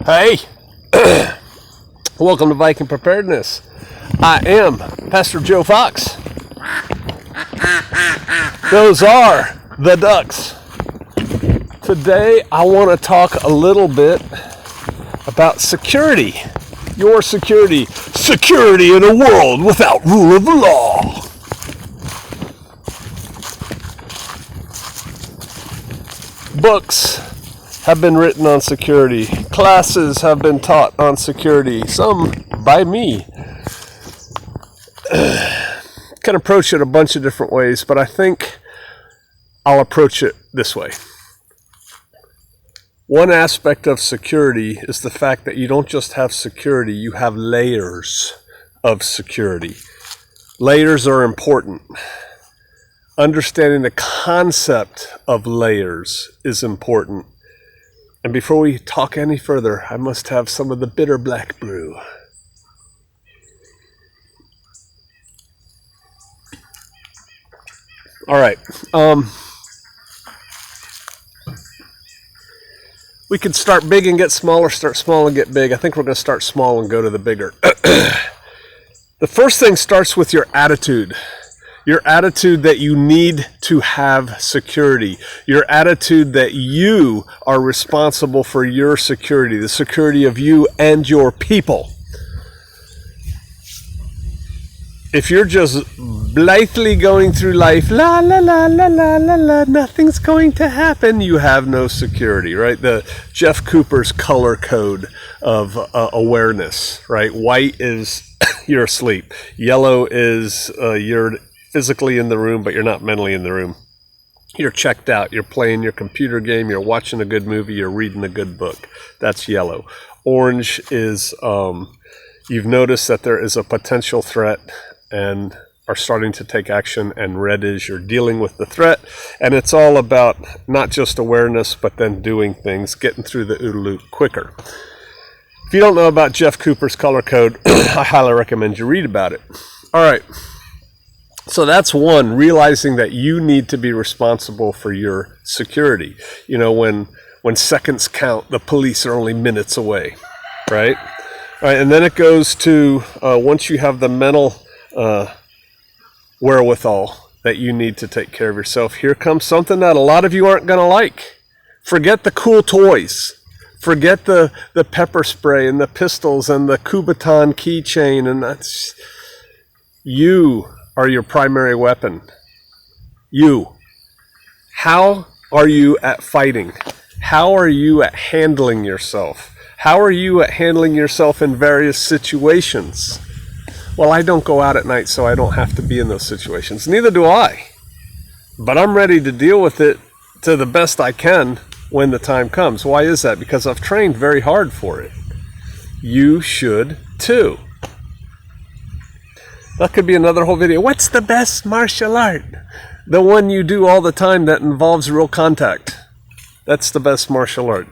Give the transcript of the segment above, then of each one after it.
Hey, welcome to Viking Preparedness. I am Pastor Joe Fox. Those are the ducks. Today I want to talk a little bit about security. Your security. Security in a world without rule of law. Books have been written on security. Classes have been taught on security, some by me. Can approach it a bunch of different ways, but I think I'll approach it this way. One aspect of security is the fact that you don't just have security, you have layers of security. Layers are important. Understanding the concept of layers is important. And before we talk any further, I must have some of the bitter black brew. All right. We could start big and get smaller, start small and get big. I think we're going to start small and go to the bigger. The first thing starts with your attitude. Your attitude that you need to have security. Your attitude that you are responsible for your security, the security of you and your people. If you're just blithely going through life, la la la la la la la, nothing's going to happen, you have no security, right? The Jeff Cooper's color code of awareness, right? White is you're asleep. Yellow is you're physically in the room, but you're not mentally in the room. You're checked out. You're playing your computer game. You're watching a good movie. You're reading a good book. That's yellow. Orange is you've noticed that there is a potential threat and are starting to take action. And red is you're dealing with the threat. And it's all about not just awareness, but then doing things, getting through the OODA loop quicker. If you don't know about Jeff Cooper's color code, I highly recommend you read about it. All right. So that's one, realizing that you need to be responsible for your security. You know, when seconds count, the police are only minutes away, right? All right, and then it goes to once you have the mental wherewithal that you need to take care of yourself, here comes something that a lot of you aren't going to like. Forget the cool toys. Forget the pepper spray and the pistols and the Kubotan keychain, and that's you are your primary weapon. You. How are you at fighting? How are you at handling yourself? How are you at handling yourself in various situations? Well, I don't go out at night, so I don't have to be in those situations. Neither do I. But I'm ready to deal with it to the best I can when the time comes. Why is that? Because I've trained very hard for it. You should too. That could be another whole video. What's the best martial art? The one you do all the time that involves real contact. That's the best martial art.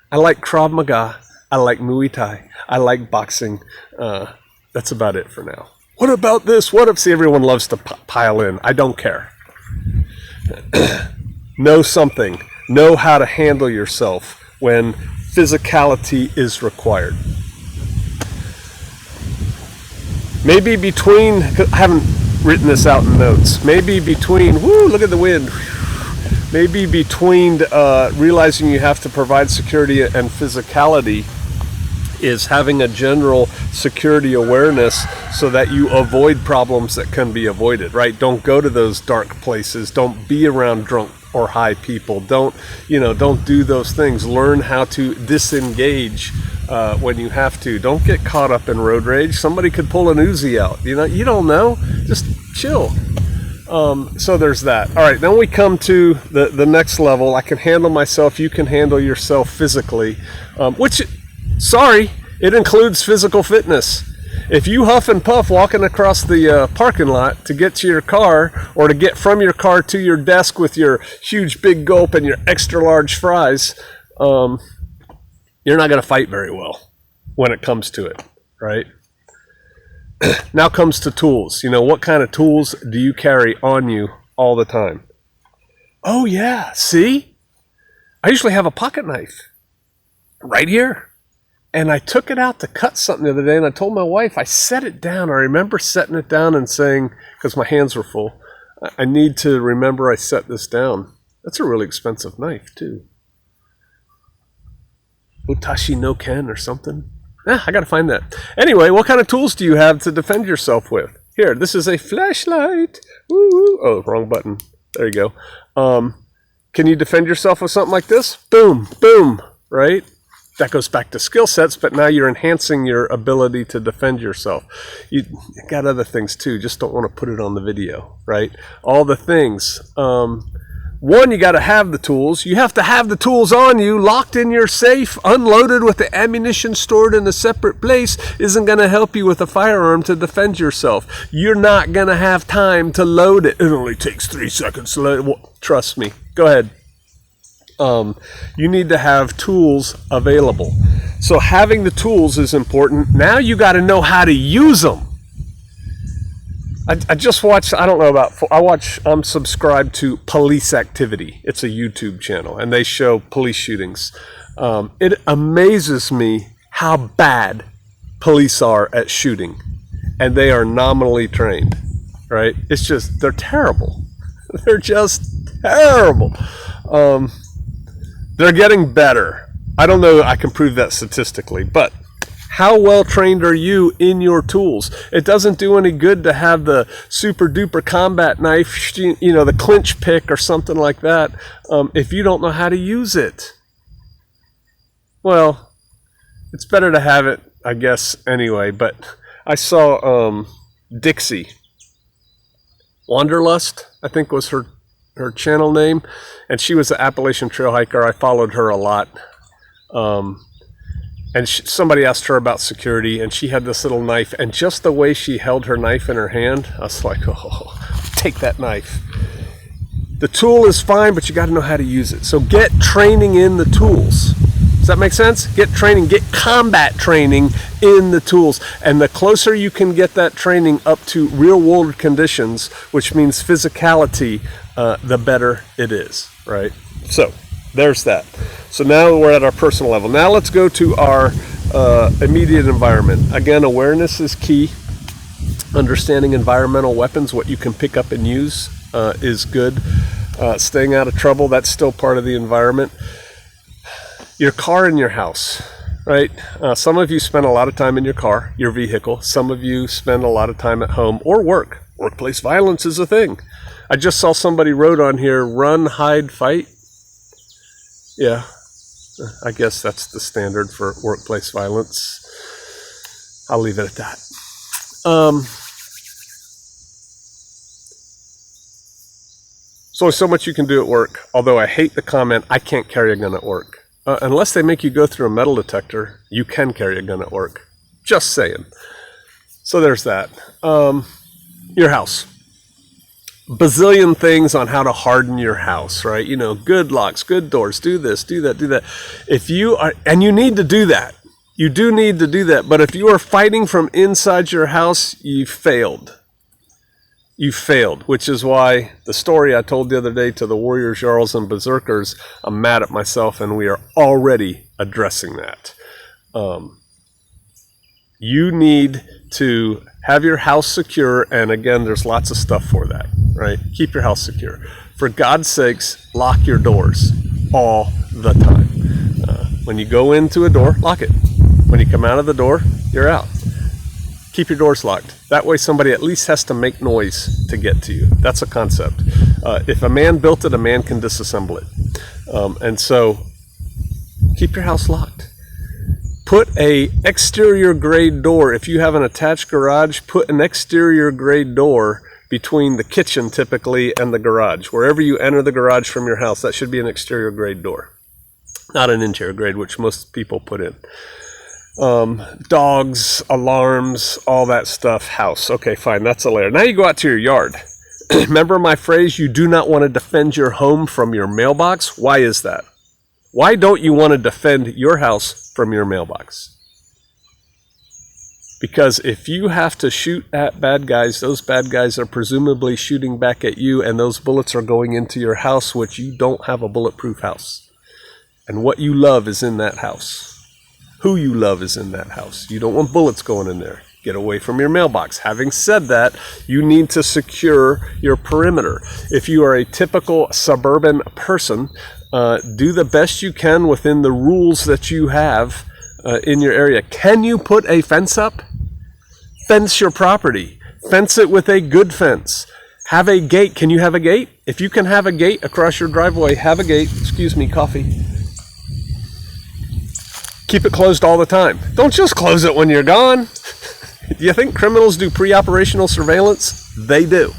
I like Krav Maga. I like Muay Thai. I like boxing. That's about it for now. What about this? What if? See, everyone loves to pile in. I don't care. Know something. Know how to handle yourself when physicality is required. Maybe between, I haven't written this out in notes, maybe between, look at the wind. Maybe between realizing you have to provide security and physicality is having a general security awareness so that you avoid problems that can be avoided, right? Don't go to those dark places. Don't be around drunk or high people. Don't do those things. Learn how to disengage when you have to. Don't get caught up in road rage. Somebody could pull an Uzi out. You don't know. Just chill. So there's that. All right, then we come to the next level. I can handle myself. You can handle yourself physically, it includes physical fitness. If you huff and puff walking across the parking lot to get to your car or to get from your car to your desk with your huge big gulp and your extra large fries, you're not going to fight very well when it comes to it, right? Now comes to tools. What kind of tools do you carry on you all the time? Oh yeah, see? I usually have a pocket knife. right here. And I took it out to cut something the other day, and I told my wife, I set it down. I remember setting it down and saying, because my hands were full, I need to remember I set this down. That's a really expensive knife, too. Utashi no Ken or something. I got to find that. Anyway, what kind of tools do you have to defend yourself with? Here, this is a flashlight. Woo-woo. Oh, wrong button. There you go. Can you defend yourself with something like this? Boom, boom, right? That goes back to skill sets, but now you're enhancing your ability to defend yourself. You got other things too, just don't want to put it on the video, right? All the things. One, you got to have the tools. You have to have the tools on you, locked in your safe, unloaded with the ammunition stored in a separate place isn't going to help you with a firearm to defend yourself. You're not going to have time to load it. It only takes 3 seconds to load it. Well, trust me. Go ahead. You need to have tools available. So having the tools is important. Now you got to know how to use them. I just watched, I'm subscribed to Police Activity. It's a YouTube channel, and they show police shootings. It amazes me how bad police are at shooting, and they are nominally trained, right? It's just, they're terrible. They're just terrible. They're getting better. I don't know I can prove that statistically, but how well trained are you in your tools? It doesn't do any good to have the super duper combat knife, the clinch pick or something like that, if you don't know how to use it. Well, it's better to have it, I guess, anyway, but I saw Dixie. Wanderlust, I think was her channel name, and she was an Appalachian Trail hiker. I followed her a lot. And somebody asked her about security, and she had this little knife, and just the way she held her knife in her hand, I was like, oh, take that knife. The tool is fine, but you got to know how to use it. So get training in the tools. Does that make sense? Get training, get combat training in the tools. And the closer you can get that training up to real world conditions, which means physicality, the better it is, right? So there's that. So now we're at our personal level. Now let's go to our immediate environment. Again, awareness is key. Understanding environmental weapons, what you can pick up and use, is good. Staying out of trouble, that's still part of the environment. Your car and your house, right? Some of you spend a lot of time in your car, your vehicle. Some of you spend a lot of time at home or work. Workplace violence is a thing. I just saw somebody wrote on here, run, hide, fight. Yeah, I guess that's the standard for workplace violence. I'll leave it at that. So much you can do at work, although I hate the comment, I can't carry a gun at work. Unless they make you go through a metal detector, you can carry a gun at work. Just saying. So there's that. Your house. Bazillion things on how to harden your house, right? Good locks, good doors, do this, do that, do that. If you are, and you need to do that. You do need to do that. But if you are fighting from inside your house, you failed. You failed, which is why the story I told the other day to the Warriors, Jarls, and Berserkers, I'm mad at myself, and we are already addressing that. You need to have your house secure, and again, there's lots of stuff for that, right? Keep your house secure. For God's sakes, lock your doors all the time. When you go into a door, lock it. When you come out of the door, you're out. Keep your doors locked. That way somebody at least has to make noise to get to you. That's a concept. If a man built it, a man can disassemble it. And so keep your house locked. Put a exterior grade door. If you have an attached garage, put an exterior grade door between the kitchen typically and the garage. Wherever you enter the garage from your house, that should be an exterior grade door. Not an interior grade, which most people put in. Dogs, alarms, all that stuff, house. Okay, fine, that's a layer. Now you go out to your yard. Remember my phrase, you do not want to defend your home from your mailbox? Why is that? Why don't you want to defend your house from your mailbox? Because if you have to shoot at bad guys, those bad guys are presumably shooting back at you, and those bullets are going into your house, which you don't have a bulletproof house. And what you love is in that house. Who you love is in that house. You don't want bullets going in there. Get away from your mailbox. Having said that, you need to secure your perimeter. If you are a typical suburban person, do the best you can within the rules that you have in your area. Can you put a fence up? Fence your property. Fence it with a good fence. Have a gate. Can you have a gate? If you can have a gate across your driveway, have a gate. Excuse me, coffee. Keep it closed all the time. Don't just close it when you're gone. Do you think criminals do pre-operational surveillance? They do.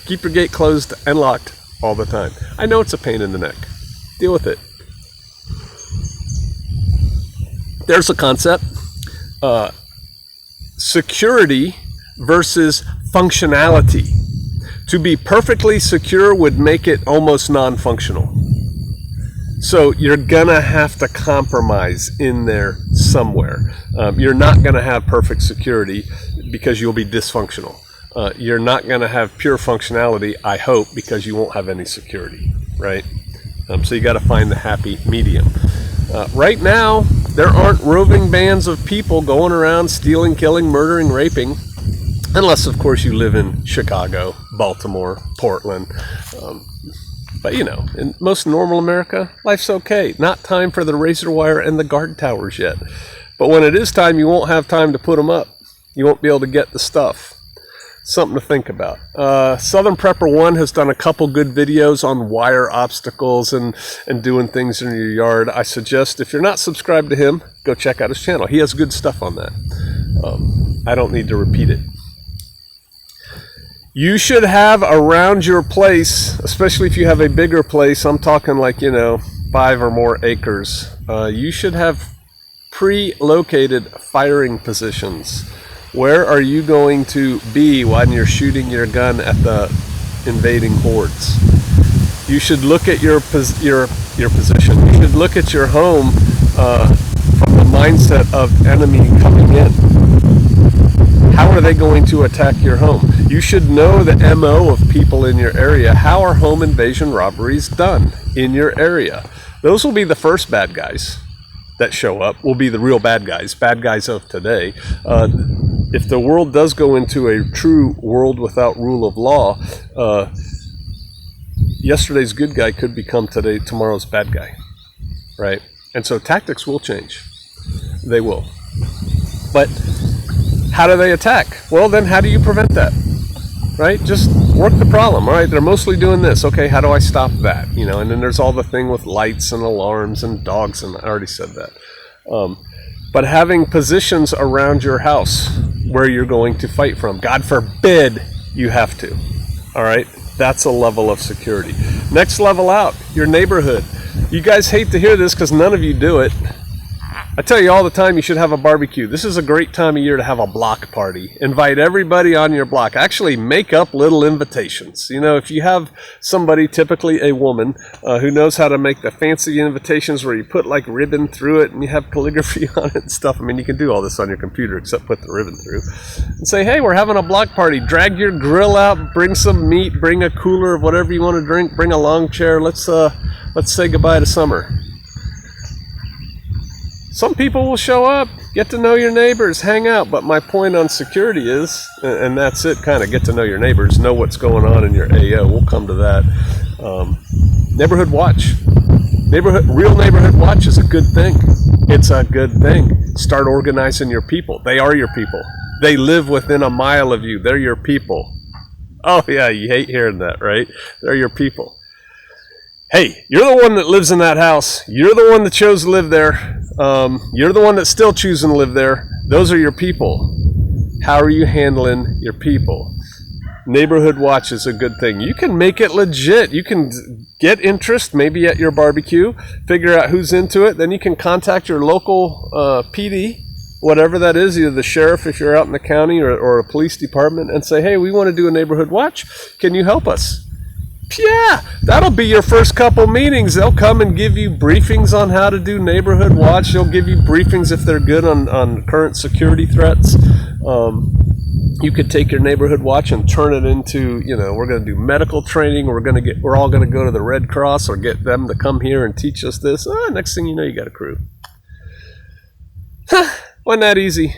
Keep your gate closed and locked all the time. I know it's a pain in the neck. Deal with it. There's a concept. Security versus functionality. To be perfectly secure would make it almost non-functional. So you're gonna have to compromise in there somewhere. You're not gonna have perfect security because you'll be dysfunctional. You're not gonna have pure functionality, I hope, because you won't have any security, right? So you gotta find the happy medium. Right now, there aren't roving bands of people going around stealing, killing, murdering, raping, unless of course you live in Chicago, Baltimore, Portland, but you know, in most normal America, life's okay. Not time for the razor wire and the guard towers yet. But when it is time, you won't have time to put them up. You won't be able to get the stuff. Something to think about. Southern Prepper 1 has done a couple good videos on wire obstacles and doing things in your yard. I suggest if you're not subscribed to him, go check out his channel. He has good stuff on that. I don't need to repeat it. You should have around your place, especially if you have a bigger place, I'm talking like, 5 or more acres, you should have pre-located firing positions. Where are you going to be when you're shooting your gun at the invading hordes? You should look at your position. You should look at your home from the mindset of enemy coming in. How are they going to attack your home? You should know the MO of people in your area. How are home invasion robberies done in your area? Those will be the first bad guys that show up, will be the real bad guys of today. If the world does go into a true world without rule of law, yesterday's good guy could become tomorrow's bad guy, right? And so tactics will change. They will. But how do they attack? Well, then how do you prevent that? Right? Just work the problem. All right, they're mostly doing this. Okay, how do I stop that? And then there's all the thing with lights and alarms and dogs, and I already said that. But having positions around your house where you're going to fight from. God forbid you have to. All right? That's a level of security. Next level out, your neighborhood. You guys hate to hear this because none of you do it. I tell you all the time you should have a barbecue. This is a great time of year to have a block party. Invite everybody on your block. Actually make up little invitations. If you have somebody, typically a woman, who knows how to make the fancy invitations where you put like ribbon through it and you have calligraphy on it and stuff. You can do all this on your computer except put the ribbon through. And say, hey, we're having a block party. Drag your grill out, bring some meat, bring a cooler of whatever you want to drink, bring a long chair. Let's say goodbye to summer. Some people will show up, get to know your neighbors, hang out. But my point on security is, and that's it, kind of get to know your neighbors, know what's going on in your AO. We'll come to that. Neighborhood watch. Real neighborhood watch is a good thing. It's a good thing. Start organizing your people. They are your people. They live within a mile of you. They're your people. Oh yeah, you hate hearing that, right? They're your people. Hey, you're the one that lives in that house. You're the one that chose to live there. You're the one that's still choosing to live there. Those are your people. How are you handling your people? Neighborhood watch is a good thing. You can make it legit. You can get interest maybe at your barbecue, figure out who's into it. Then you can contact your local PD, whatever that is, either the sheriff if you're out in the county or a police department, and say, hey, we want to do a neighborhood watch. Can you help us? Yeah, that'll be your first couple meetings. They'll come and give you briefings on how to do neighborhood watch. They'll give you briefings if they're good on current security threats. You could take your neighborhood watch and turn it into, we're going to do medical training. We're all going to go to the Red Cross or get them to come here and teach us this. Next thing you know, you got a crew. Wasn't that easy?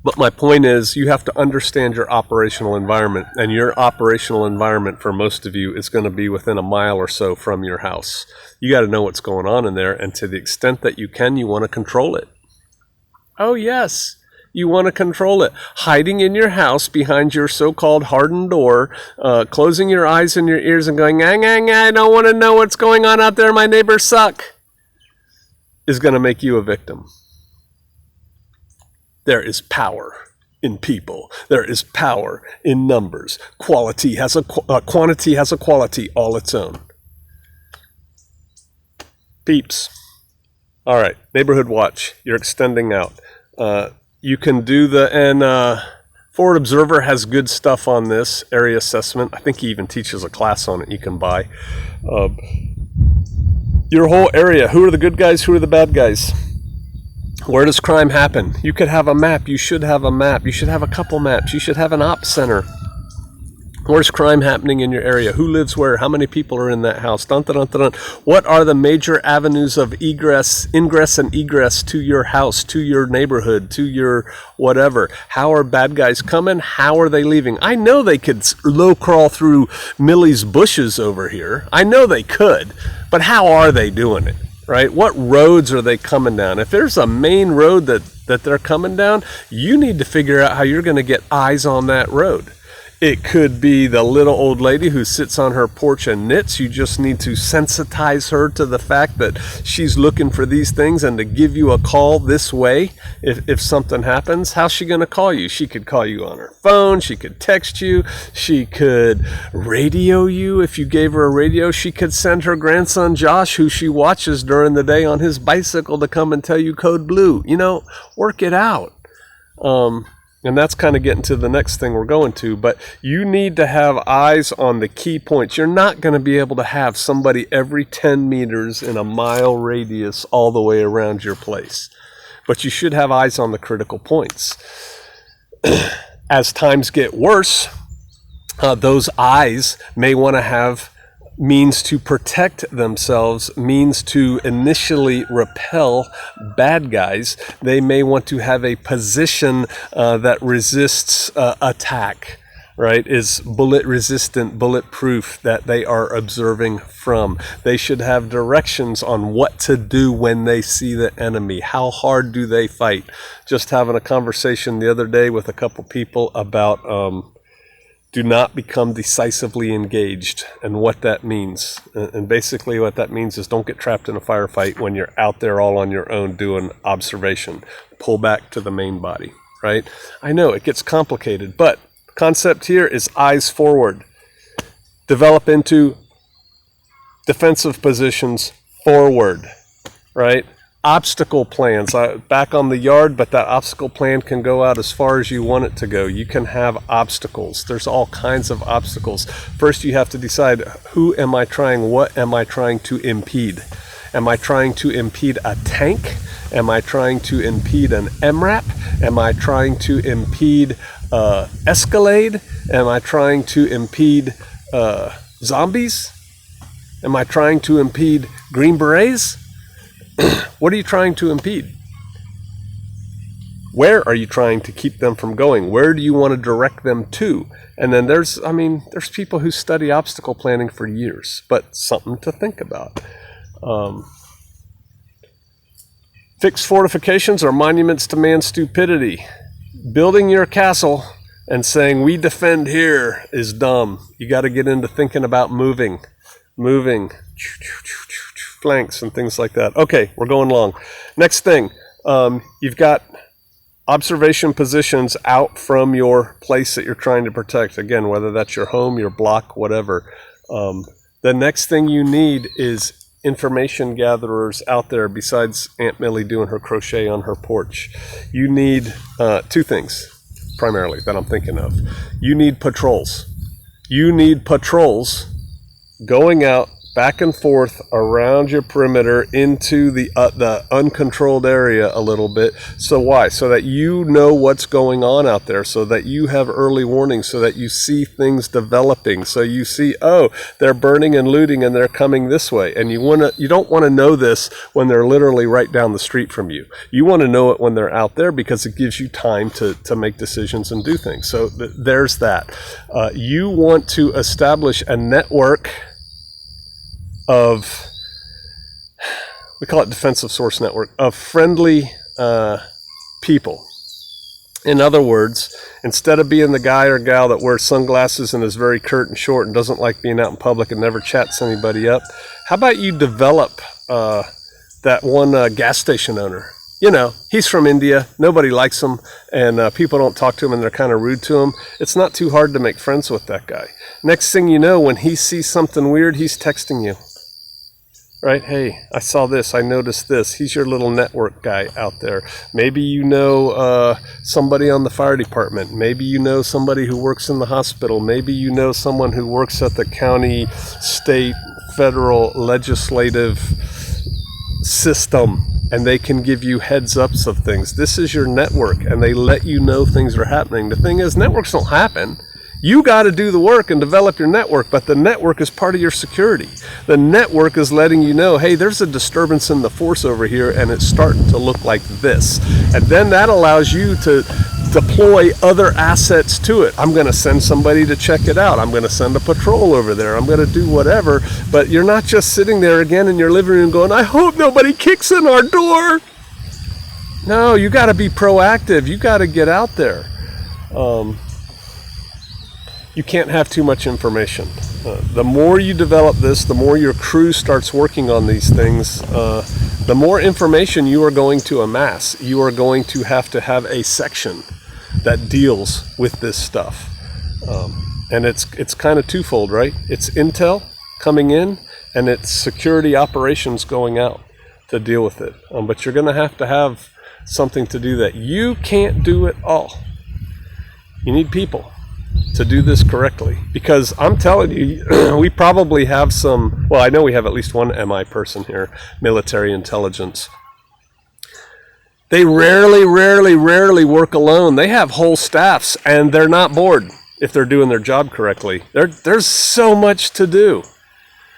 But my point is, you have to understand your operational environment, and your operational environment for most of you is going to be within a mile or so from your house. You got to know what's going on in there, and to the extent that you can, you want to control it. Oh yes, you want to control it. Hiding in your house behind your so-called hardened door, closing your eyes and your ears and going, I don't want to know what's going on out there, my neighbors suck, is going to make you a victim. There is power in people. There is power in numbers. Quantity has a quality all its own. Peeps. All right, neighborhood watch. You're extending out. You can do Forward Observer has good stuff on this area assessment. I think he even teaches a class on it you can buy. Your whole area. Who are the good guys? Who are the bad guys? Where does crime happen? You could have a map. You should have a map. You should have a couple maps. You should have an ops center. Where's crime happening in your area? Who lives where? How many people are in that house? Dun, dun, dun, dun, dun. What are the major avenues of ingress and egress to your house, to your neighborhood, to your whatever? How are bad guys coming? How are they leaving? I know they could low crawl through Millie's bushes over here. I know they could, but how are they doing it? Right? What roads are they coming down? If there's a main road that they're coming down, you need to figure out how you're going to get eyes on that road. It could be the little old lady who sits on her porch and knits. You just need to sensitize her to the fact that she's looking for these things and to give you a call this way if something happens. How's she going to call you? She could call you on her phone. She could text you. She could radio you if you gave her a radio. She could send her grandson Josh, who she watches during the day on his bicycle, to come and tell you code blue. Work it out. And that's kind of getting to the next thing we're going to, but you need to have eyes on the key points. You're not going to be able to have somebody every 10 meters in a mile radius all the way around your place, but you should have eyes on the critical points. As times get worse, those eyes may want to have means to protect themselves, means to initially repel bad guys. They may want to have a position that resists attack, right? Is bullet resistant, bulletproof, that they are observing from. They should have directions on what to do when they see the enemy. How hard do they fight? Just having a conversation the other day with a couple people about do not become decisively engaged, and what that means. And basically what that means is don't get trapped in a firefight when you're out there all on your own doing observation. Pull back to the main body, right? I know it gets complicated, but concept here is eyes forward. Develop into defensive positions forward, right? Obstacle plans, back on the yard, but that obstacle plan can go out as far as you want it to go. You can have obstacles. There's all kinds of obstacles. First, you have to decide, what am I trying to impede? Am I trying to impede a tank? Am I trying to impede an MRAP? Am I trying to impede Escalade? Am I trying to impede zombies? Am I trying to impede Green Berets? What are you trying to impede? Where are you trying to keep them from going? Where do you want to direct them to? And then there's people who study obstacle planning for years, but something to think about. Fixed fortifications are monuments to man's stupidity. Building your castle and saying, we defend here, is dumb. You got to get into thinking about moving. Flanks and things like that. Okay, we're going long. Next thing, you've got observation positions out from your place that you're trying to protect. Again, whether that's your home, your block, whatever. The next thing you need is information gatherers out there besides Aunt Millie doing her crochet on her porch. You need two things primarily that I'm thinking of. You need patrols. You need patrols going out back and forth around your perimeter into the uncontrolled area a little bit. So why? So that you know what's going on out there, so that you have early warning, so that you see things developing, so you see, oh, they're burning and looting and they're coming this way. And you don't want to know this when they're literally right down the street from you. You want to know it when they're out there because it gives you time to make decisions and do things. So there's that. You want to establish a network of, we call it defensive source network, of friendly people. In other words, instead of being the guy or gal that wears sunglasses and is very curt and short and doesn't like being out in public and never chats anybody up, how about you develop that one gas station owner? You know, he's from India, nobody likes him, and people don't talk to him and they're kind of rude to him. It's not too hard to make friends with that guy. Next thing you know, when he sees something weird, he's texting you. Right? Hey, I saw this. I noticed this. He's your little network guy out there. Maybe you know somebody on the fire department. Maybe you know somebody who works in the hospital. Maybe you know someone who works at the county, state, federal, legislative system, and they can give you heads ups of things. This is your network, and they let you know things are happening. The thing is, networks don't happen. You got to do the work and develop your network, but the network is part of your security. The network is letting you know, hey, there's a disturbance in the force over here, and it's starting to look like this. And then that allows you to deploy other assets to it. I'm going to send somebody to check it out. I'm going to send a patrol over there. I'm going to do whatever. But you're not just sitting there again in your living room going, I hope nobody kicks in our door. No, you got to be proactive. You got to get out there. You can't have too much information. The more you develop this, the more your crew starts working on these things, the more information you are going to amass. You are going to have a section that deals with this stuff. And it's kind of twofold, right? It's intel coming in, and it's security operations going out to deal with it. But you're going to have something to do that. You can't do it all. You need people to do this correctly, because I'm telling you, we probably have I know we have at least one MI person here, military intelligence. They rarely work alone. They have whole staffs, and they're not bored if they're doing their job correctly. There's so much to do.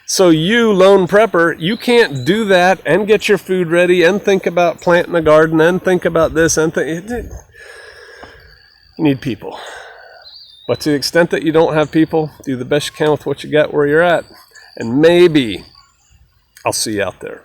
So you, lone prepper, you can't do that and get your food ready and think about planting a garden and think about this and you need people. But to the extent that you don't have people, do the best you can with what you got where you're at. And maybe I'll see you out there.